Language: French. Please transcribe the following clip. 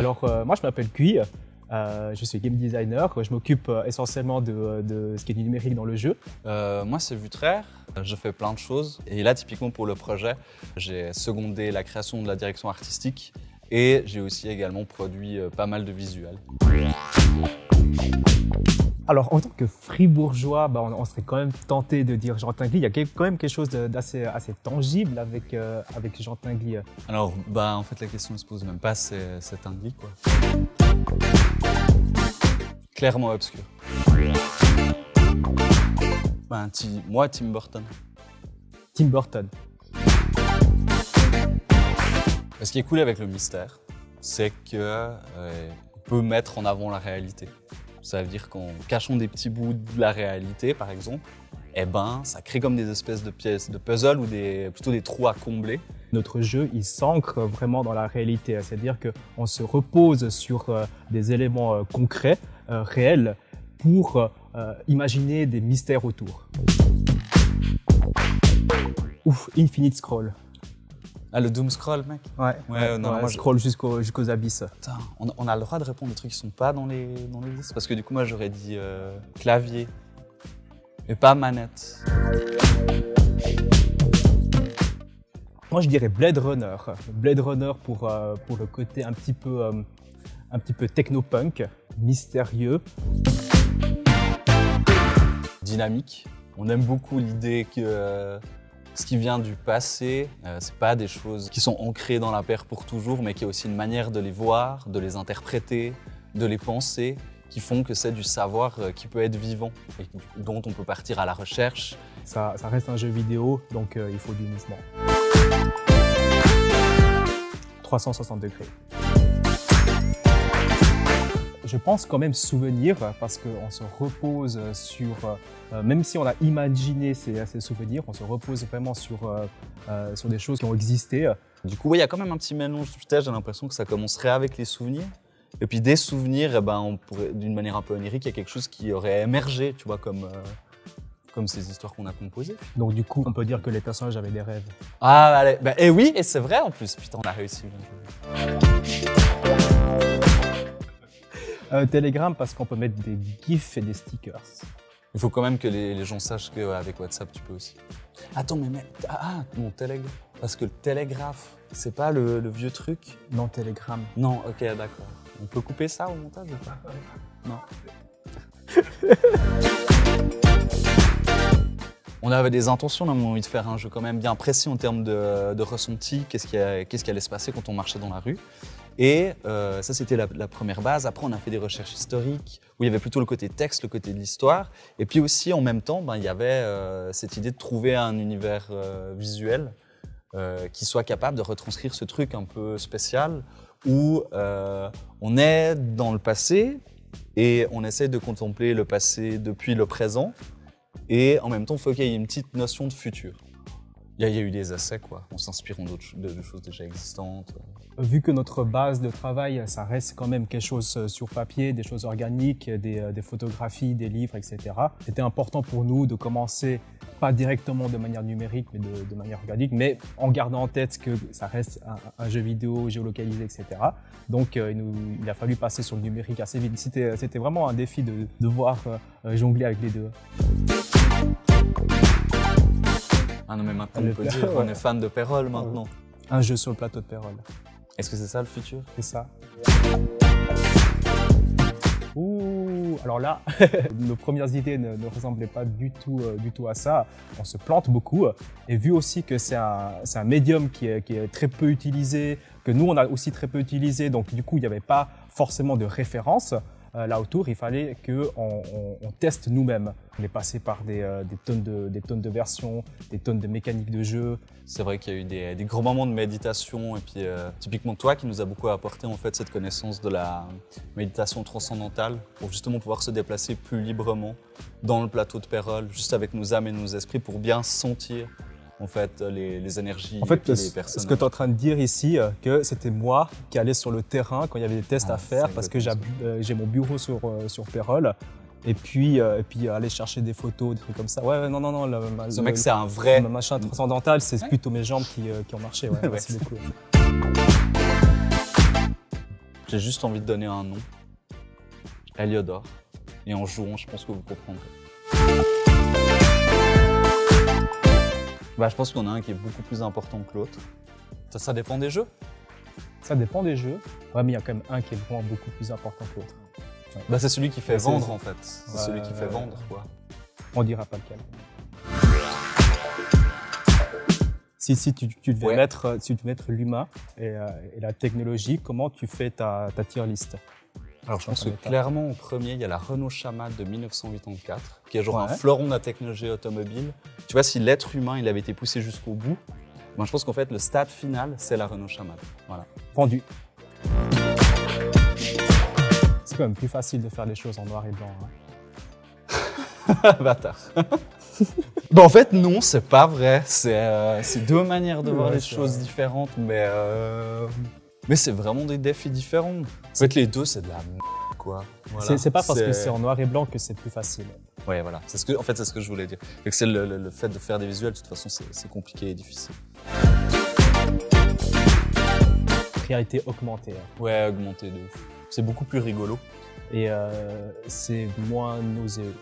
Alors, moi, je m'appelle Cui, je suis game designer, je m'occupe essentiellement de ce qui est du numérique dans le jeu. Moi, c'est Vutraire, je fais plein de choses. Et là, typiquement pour le projet, j'ai secondé la création de la direction artistique et j'ai aussi également produit pas mal de visuels. Alors, en tant que fribourgeois, on serait quand même tenté de dire Jean Tinguely. Il y a quand même quelque chose d'assez tangible avec Jean Tinguely. Alors, en fait, la question ne se pose même pas, c'est Tinguely, quoi. Clairement obscur. Moi, Tim Burton. Tim Burton. Ce qui est cool avec le mystère, c'est qu'on peut mettre en avant la réalité. Ça veut dire qu'en cachant des petits bouts de la réalité, par exemple, ça crée comme des espèces de pièces de puzzle ou plutôt des trous à combler. Notre jeu, il s'ancre vraiment dans la réalité, c'est-à-dire qu'on se repose sur des éléments concrets, réels, pour imaginer des mystères autour. Ouf, Infinite Scroll. Ah, le Doom Scroll, mec? Ouais, moi, scroll jusqu'aux abysses. Putain, on a le droit de répondre des trucs qui sont pas dans les listes? Parce que du coup, moi, j'aurais dit clavier, mais pas manette. Moi, je dirais Blade Runner. Blade Runner pour le côté un petit peu technopunk, mystérieux. Dynamique. On aime beaucoup l'idée que ce qui vient du passé, c'est pas des choses qui sont ancrées dans la paire pour toujours, mais qu'il y a aussi une manière de les voir, de les interpréter, de les penser, qui font que c'est du savoir qui peut être vivant et dont on peut partir à la recherche. Ça reste un jeu vidéo, donc il faut du mouvement. 360 degrés. Je pense quand même souvenir parce qu'on se repose sur, même si on a imaginé ces souvenirs, on se repose vraiment sur des choses qui ont existé. Du coup, il y a quand même un petit mélange. J'ai l'impression que ça commencerait avec les souvenirs. Et puis des souvenirs, on pourrait, d'une manière un peu onirique, il y a quelque chose qui aurait émergé, tu vois, comme ces histoires qu'on a composées. Donc du coup, on peut dire que les personnages avaient des rêves. Ah, allez, et oui, et c'est vrai en plus. Putain, on a réussi. Telegram parce qu'on peut mettre des gifs et des stickers. Il faut quand même que les gens sachent qu'avec WhatsApp, tu peux aussi. Attends, non, Telegram. Parce que le télégraphe, c'est pas le vieux truc? Non, Telegram. Non, ok, d'accord. On peut couper ça au montage ou pas? Non. On avait des intentions, on avait envie de faire un jeu quand même bien précis en termes de ressenti, qu'est-ce qui allait se passer quand on marchait dans la rue. Et ça, c'était la première base. Après, on a fait des recherches historiques où il y avait plutôt le côté texte, le côté de l'histoire. Et puis aussi, en même temps, il y avait cette idée de trouver un univers visuel qui soit capable de retranscrire ce truc un peu spécial où on est dans le passé et on essaie de contempler le passé depuis le présent. Et en même temps, il faut qu'il y ait une petite notion de futur. Il y a eu des essais, quoi, en s'inspirant de choses déjà existantes. Vu que notre base de travail, ça reste quand même quelque chose sur papier, des choses organiques, des photographies, des livres, etc. C'était important pour nous de commencer, pas directement de manière numérique, mais de manière organique, mais en gardant en tête que ça reste un jeu vidéo géolocalisé, etc. Donc il a fallu passer sur le numérique assez vite. C'était vraiment un défi de devoir jongler avec les deux. Ah non, mais maintenant on peut dire qu'on est fan de Pérol maintenant. Un jeu sur le plateau de Pérol. Est-ce que c'est ça le futur? C'est ça. Ouh, alors là, nos premières idées ne ressemblaient pas du tout à ça. On se plante beaucoup. Et vu aussi que c'est un médium qui est très peu utilisé, que nous on a aussi très peu utilisé, donc du coup il n'y avait pas forcément de référence. Là autour, il fallait qu'on teste nous-mêmes. On est passé par des tonnes de versions, des tonnes de mécaniques de jeu. C'est vrai qu'il y a eu des gros moments de méditation et puis typiquement toi qui nous a beaucoup apporté en fait cette connaissance de la méditation transcendantale pour justement pouvoir se déplacer plus librement dans le plateau de Pérol, juste avec nos âmes et nos esprits pour bien sentir en fait les énergies en fait, et les personnes. Ce que tu es en train de dire ici, que c'était moi qui allais sur le terrain quand il y avait des tests à faire parce que j'ai mon bureau sur Pérol. Et puis aller chercher des photos, des trucs comme ça. Ouais, non. Ce mec, c'est un vrai... Le machin transcendantal, c'est plutôt mes jambes qui ont marché. Ouais, merci beaucoup. J'ai juste envie de donner un nom. Heliodor. Et en jouant, je pense que vous comprendrez. Bah, je pense qu'il y en a un qui est beaucoup plus important que l'autre. Ça dépend des jeux. Ça dépend des jeux. Ouais, mais il y a quand même un qui est vraiment beaucoup plus important que l'autre. Ouais. Bah, c'est celui qui fait Ouais, vendre en fait. C'est Ouais, celui qui fait vendre quoi. On dira pas lequel. Si tu devais Ouais. mettre, si tu devais mettre l'humain et la technologie, comment tu fais ta tier list? Alors je pense que clairement en premier, il y a la Renault Chamade de 1984, qui est genre un Ouais. fleuron de la technologie automobile. Tu vois, si l'être humain il avait été poussé jusqu'au bout, ben, je pense qu'en fait le stade final, c'est la Renault Chamade. Voilà. Vendu. C'est quand même plus facile de faire les choses en noir et blanc. Hein. Bâtard. Ben, en fait non, c'est pas vrai. C'est deux manières de voir Ouais, les c'est choses vrai. différentes, mais c'est vraiment des défis différents. En fait les deux c'est de la merde quoi. Voilà. C'est pas parce que c'est en noir et blanc que c'est plus facile. Ouais, voilà. C'est ce que je voulais dire. Fait que c'est le fait de faire des visuels, de toute façon, c'est compliqué et difficile. Réalité augmentée. Hein. Ouais, augmenter de ouf. C'est beaucoup plus rigolo. Et c'est moins nauséeux.